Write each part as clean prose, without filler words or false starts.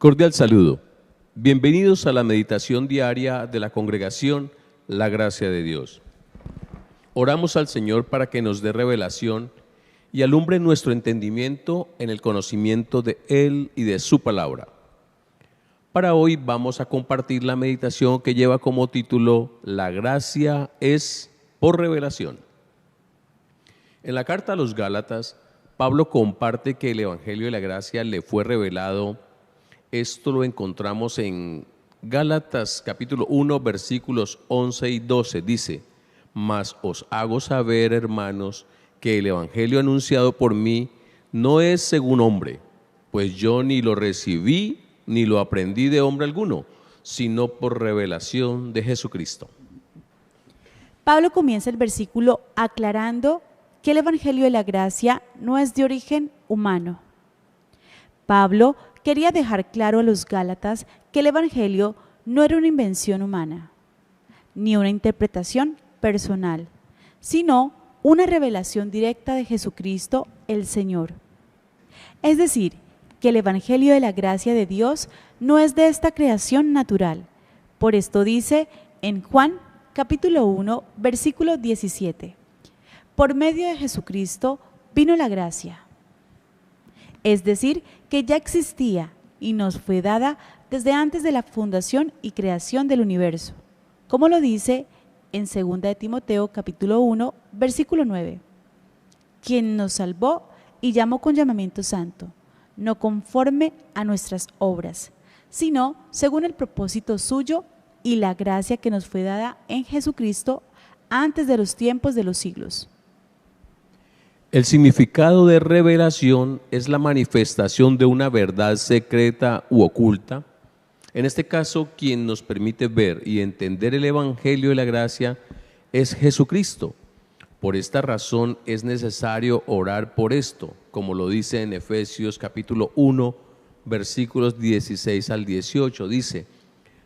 Cordial saludo. Bienvenidos a la meditación diaria de la congregación La Gracia de Dios. Oramos al Señor para que nos dé revelación y alumbre nuestro entendimiento en el conocimiento de Él y de su palabra. Para hoy vamos a compartir la meditación que lleva como título La gracia es por revelación. En la carta a los Gálatas, Pablo comparte que el Evangelio de la Gracia le fue revelado. Esto lo encontramos en Gálatas capítulo 1, versículos 11 y 12. Dice: Mas os hago saber, hermanos, que el Evangelio anunciado por mí no es según hombre, pues yo ni lo recibí ni lo aprendí de hombre alguno, sino por revelación de Jesucristo. Pablo comienza el versículo aclarando que el Evangelio de la Gracia no es de origen humano. Pablo quería dejar claro a los Gálatas que el Evangelio no era una invención humana, ni una interpretación personal, sino una revelación directa de Jesucristo el Señor. Es decir, que el Evangelio de la Gracia de Dios no es de esta creación natural. Por esto dice en Juan capítulo 1, versículo 17: Por medio de Jesucristo vino la gracia. Es decir, que ya existía y nos fue dada desde antes de la fundación y creación del universo, como lo dice en 2 de Timoteo capítulo 1, versículo 9, quien nos salvó y llamó con llamamiento santo, no conforme a nuestras obras, sino según el propósito suyo y la gracia que nos fue dada en Jesucristo antes de los tiempos de los siglos. El significado de revelación es la manifestación de una verdad secreta u oculta. En este caso, quien nos permite ver y entender el Evangelio de la Gracia es Jesucristo. Por esta razón es necesario orar por esto, como lo dice en Efesios capítulo 1, versículos 16 al 18. Dice: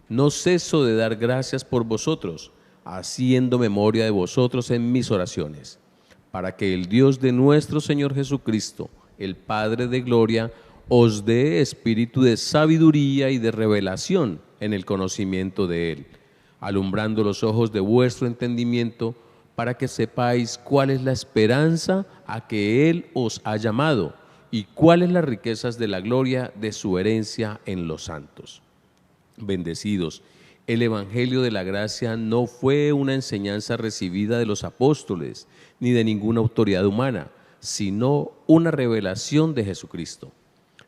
No ceso de dar gracias por vosotros, haciendo memoria de vosotros en mis oraciones, para que el Dios de nuestro Señor Jesucristo, el Padre de gloria, os dé espíritu de sabiduría y de revelación en el conocimiento de Él, alumbrando los ojos de vuestro entendimiento, para que sepáis cuál es la esperanza a que Él os ha llamado y cuáles las riquezas de la gloria de su herencia en los santos. Bendecidos, el Evangelio de la Gracia no fue una enseñanza recibida de los apóstoles ni de ninguna autoridad humana, sino una revelación de Jesucristo.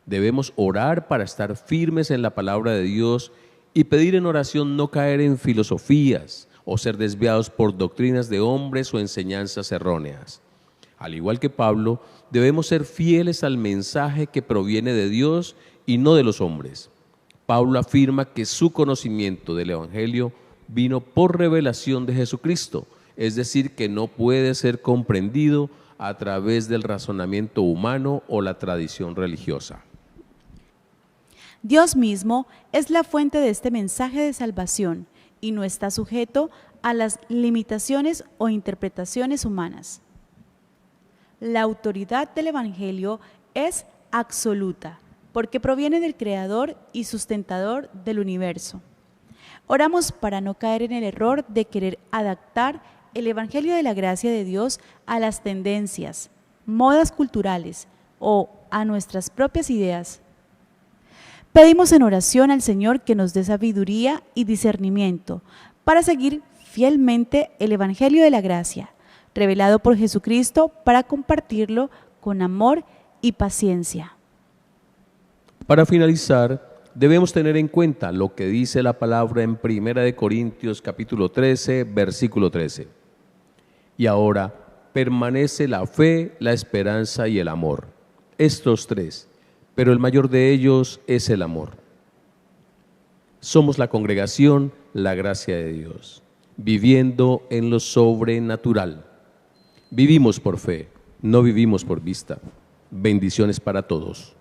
Debemos orar para estar firmes en la palabra de Dios y pedir en oración no caer en filosofías o ser desviados por doctrinas de hombres o enseñanzas erróneas. Al igual que Pablo, debemos ser fieles al mensaje que proviene de Dios y no de los hombres. Pablo afirma que su conocimiento del Evangelio vino por revelación de Jesucristo, es decir, que no puede ser comprendido a través del razonamiento humano o la tradición religiosa. Dios mismo es la fuente de este mensaje de salvación y no está sujeto a las limitaciones o interpretaciones humanas. La autoridad del Evangelio es absoluta, porque proviene del Creador y sustentador del universo. Oramos para no caer en el error de querer adaptar el Evangelio de la Gracia de Dios a las tendencias, modas culturales o a nuestras propias ideas. Pedimos en oración al Señor que nos dé sabiduría y discernimiento para seguir fielmente el Evangelio de la Gracia, revelado por Jesucristo, para compartirlo con amor y paciencia. Para finalizar, debemos tener en cuenta lo que dice la palabra en 1 Corintios capítulo 13, versículo 13. Y ahora permanece la fe, la esperanza y el amor. Estos tres, pero el mayor de ellos es el amor. Somos la congregación La Gracia de Dios, viviendo en lo sobrenatural. Vivimos por fe, no vivimos por vista. Bendiciones para todos.